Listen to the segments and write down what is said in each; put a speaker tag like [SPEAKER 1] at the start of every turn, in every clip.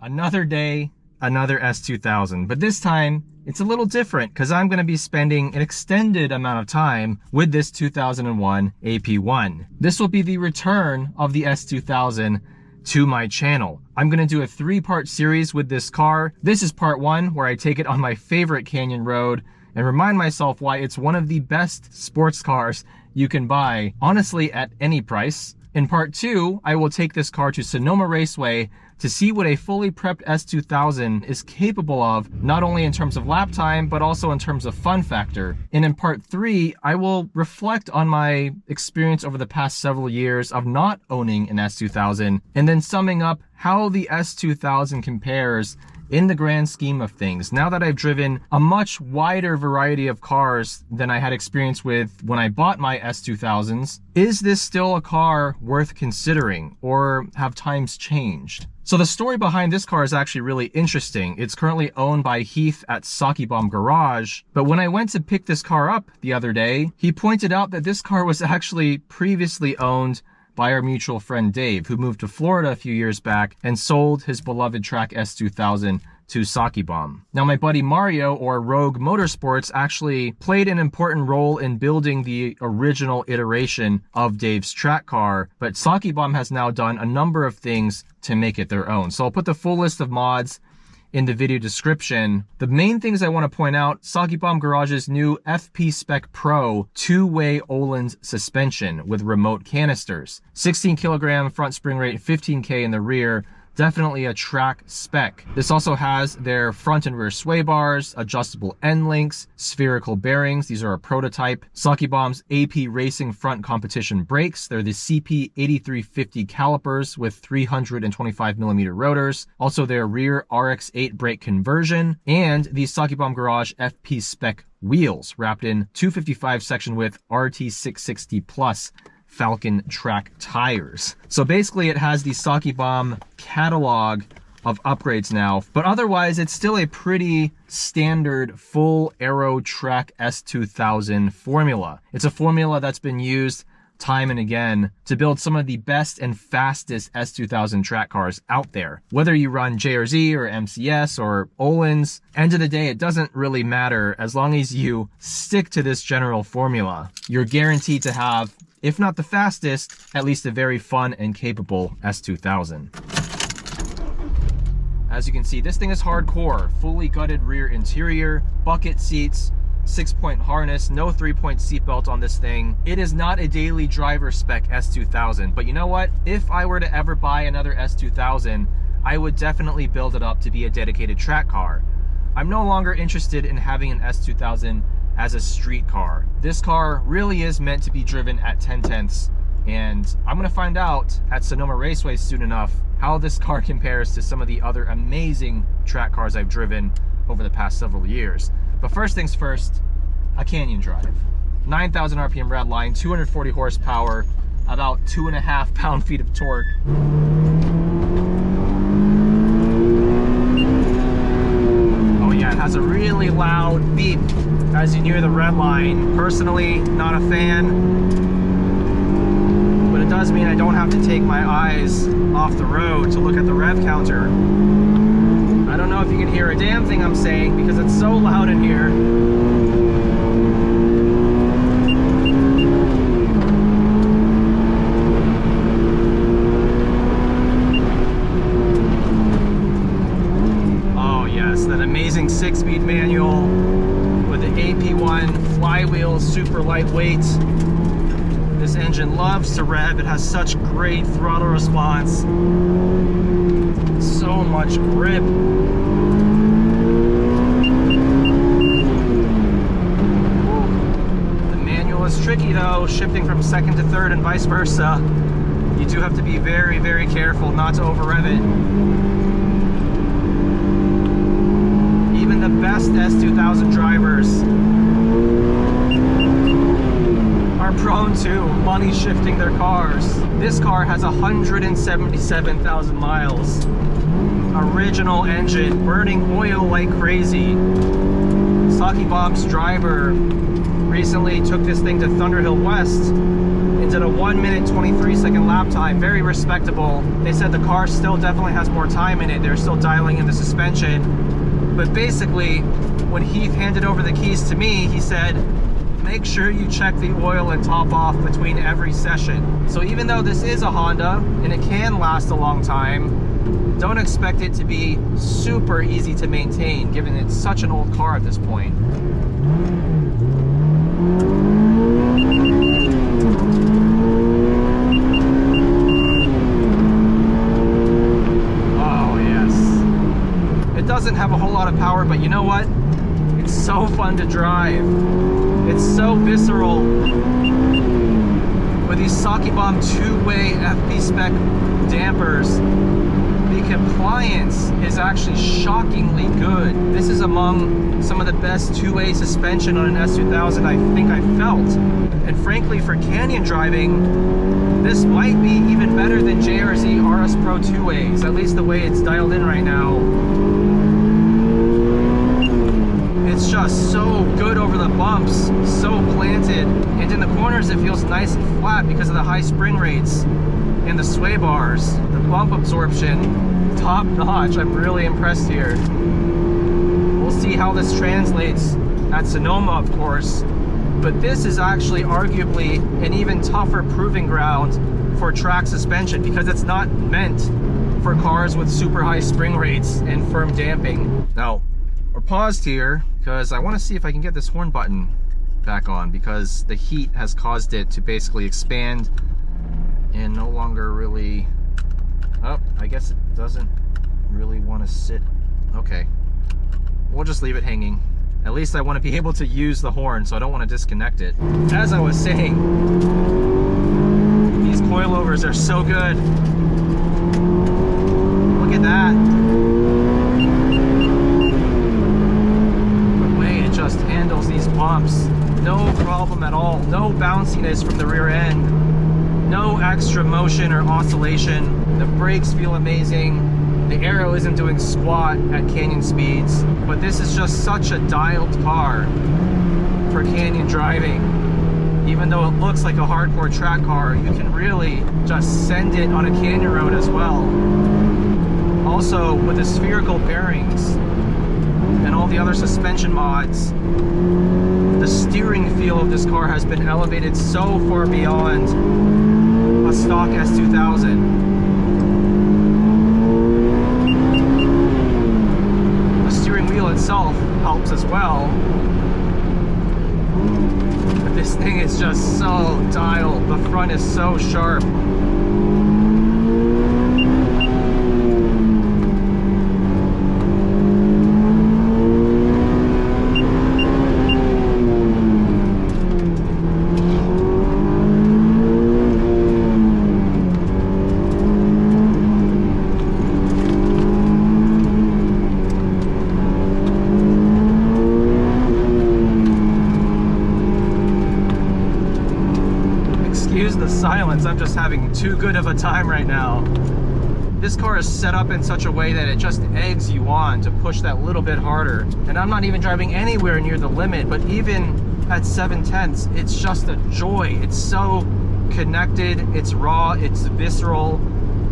[SPEAKER 1] Another day, another S2000, but this time it's a little different because I'm going to be spending an extended amount of time with this 2001 AP1. This will be the return of the S2000 to my channel. I'm going to do a 3-part series with this car. This is part 1, where I take it on my favorite canyon road and remind myself why it's one of the best sports cars you can buy, honestly, at any price. In part 2, I will take this car to Sonoma Raceway to see what a fully prepped S2000 is capable of, not only in terms of lap time, but also in terms of fun factor. And in part 3, I will reflect on my experience over the past several years of not owning an S2000, and then summing up how the S2000 compares in the grand scheme of things, now that I've driven a much wider variety of cars than I had experience with when I bought my S2000s. Is this still a car worth considering, or have times changed? So the story behind this car is actually really interesting. It's currently owned by Heath at Sakebomb Garage, but when I went to pick this car up the other day, he pointed out that this car was actually previously owned by our mutual friend Dave, who moved to Florida a few years back and sold his beloved Track S2000 to Sakebomb. Now, my buddy Mario, or Rogue Motorsports, actually played an important role in building the original iteration of Dave's track car, but Sakebomb has now done a number of things to make it their own. So I'll put the full list of mods in the video description. The main things I want to point out: Sakebomb Garage's new FPSpec Pro 2-way Öhlins suspension with remote canisters, 16 kilogram front spring rate, 15K in the rear. Definitely a track spec. This also has their front and rear sway bars, adjustable end links, spherical bearings. These are a prototype. Sakebomb's AP Racing front competition brakes. They're the CP8350 calipers with 325mm rotors. Also their rear RX8 brake conversion, and the Sakebomb Garage FPSpec wheels wrapped in 255 section width RT660 plus Falken track tires. So basically it has the Sakebomb catalog of upgrades now, but otherwise it's still a pretty standard full aero track S2000 formula. It's a formula that's been used time and again to build some of the best and fastest S2000 track cars out there. Whether you run JRZ or MCS or Öhlins, end of the day, it doesn't really matter. As long as you stick to this general formula, you're guaranteed to have, if not the fastest, at least a very fun and capable S2000. As you can see, this thing is hardcore. Fully gutted rear interior, bucket seats, 6-point harness, no 3-point seatbelt on this thing. It is not a daily driver spec S2000, but you know what? If I were to ever buy another S2000, I would definitely build it up to be a dedicated track car. I'm no longer interested in having an S2000 as a street car. This car really is meant to be driven at 10/10ths, and I'm gonna find out at Sonoma Raceway soon enough how this car compares to some of the other amazing track cars I've driven over the past several years. But first things first, a canyon drive. 9,000 RPM red line, 240 horsepower, about 2.5 pound-feet of torque. Oh yeah, it has a really loud beep as you near the red line. Personally, not a fan, but it does mean I don't have to take my eyes off the road to look at the rev counter. I don't know if you can hear a damn thing I'm saying because it's so loud in here. Oh yes, that amazing 6-speed manual with the AP1 flywheel, super lightweight. This engine loves to rev. It has such great throttle response. So much grip. The manual is tricky though, shifting from second to third and vice versa. You do have to be very, very careful not to over rev it. Even the best S2000 drivers are prone to money shifting their cars. This car has 177,000 miles. Original engine, burning oil like crazy. Sakebomb's driver recently took this thing to Thunderhill West and did a 1 minute 23-second lap time. Very respectable. They said the car still definitely has more time in it. They're still dialing in the suspension. But basically, when Heath handed over the keys to me, he said, make sure you check the oil and top off between every session. So even though this is a Honda and it can last a long time, don't expect it to be super easy to maintain, given it's such an old car at this point. Oh yes. It doesn't have a whole lot of power, but you know what? It's so fun to drive. It's so visceral. With these Sakebomb two-way FPSpec dampers, the compliance is actually shockingly good. This is among some of the best two-way suspension on an S2000 I think I felt. And frankly, for canyon driving, this might be even better than JRZ RS Pro two-ways, at least the way it's dialed in right now. It's just so good over the bumps, so planted, and in the corners it feels nice and flat because of the high spring rates and the sway bars. The bump absorption, top notch. I'm really impressed here. We'll see how this translates at Sonoma, of course, but this is actually arguably an even tougher proving ground for track suspension because it's not meant for cars with super high spring rates and firm damping. Now, we're paused here because I want to see if I can get this horn button back on, because the heat has caused it to basically expand and no longer really, oh, I guess it doesn't really want to sit. Okay, we'll just leave it hanging. At least I want to be able to use the horn, so I don't want to disconnect it. As I was saying, these coilovers are so good. Look at that. Just handles these bumps, no problem at all. No bounciness from the rear end, no extra motion or oscillation. The brakes feel amazing. The aero isn't doing squat at canyon speeds, but this is just such a dialed car for canyon driving. Even though it looks like a hardcore track car, you can really just send it on a canyon road as well. Also, with the spherical bearings and all the other suspension mods, the steering feel of this car has been elevated so far beyond a stock S2000. The steering wheel itself helps as well, but this thing is just so dialed. The front is so sharp. Silence, I'm just having too good of a time right now. This car is set up in such a way that it just eggs you on to push that little bit harder. And I'm not even driving anywhere near the limit, but even at 7/10, it's just a joy. It's so connected, it's raw, it's visceral,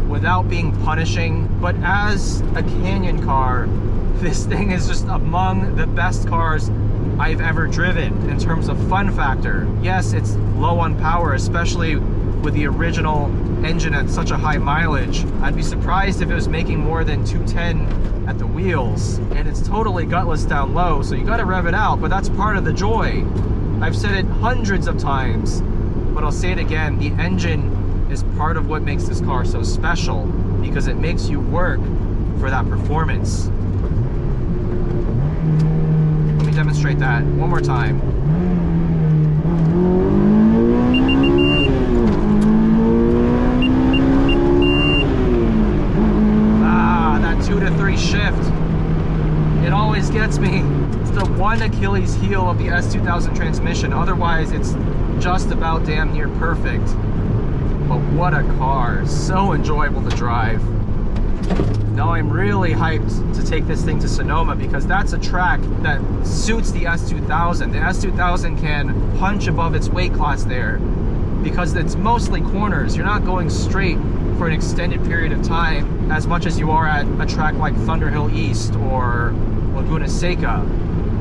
[SPEAKER 1] without being punishing. But as a canyon car, this thing is just among the best cars I've ever driven in terms of fun factor. Yes, it's low on power, especially with the original engine at such a high mileage. I'd be surprised if it was making more than 210 at the wheels, and it's totally gutless down low, so you gotta rev it out, but that's part of the joy. I've said it hundreds of times, but I'll say it again, the engine is part of what makes this car so special, because it makes you work for that performance. Let me demonstrate that one more time. That 2 to 3 shift, it always gets me. It's the one Achilles heel of the S2000 transmission. Otherwise, it's just about damn near perfect. But what a car, so enjoyable to drive. Now I'm really hyped to take this thing to Sonoma, because that's a track that suits the S2000. The S2000 can punch above its weight class there. because it's mostly corners. You're not going straight for an extended period of time as much as you are at a track like Thunderhill East or Laguna Seca.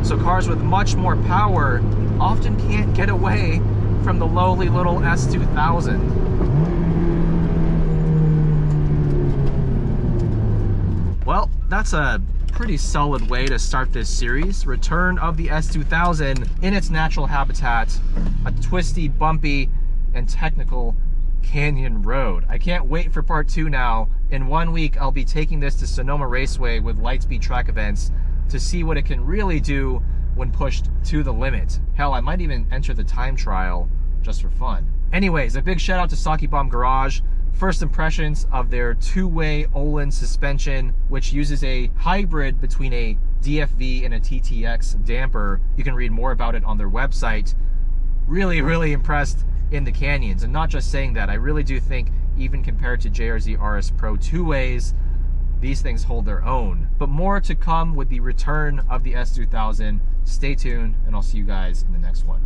[SPEAKER 1] So cars with much more power often can't get away from the lowly little S2000. Well, that's a pretty solid way to start this series. Return of the S2000 in its natural habitat, a twisty, bumpy, and technical canyon road. I can't wait for part 2 now. In 1 week, I'll be taking this to Sonoma Raceway with Lightspeed track events to see what it can really do when pushed to the limit. Hell, I might even enter the time trial just for fun. Anyways, a big shout out to Sakebomb Garage. First impressions of their two-way Olin suspension, which uses a hybrid between a DFV and a TTX damper. You can read more about it on their website. Really, really impressed in the canyons. And not just saying that, I really do think even compared to JRZ RS Pro two-ways, these things hold their own. But more to come with the return of the S2000. Stay tuned, and I'll see you guys in the next one.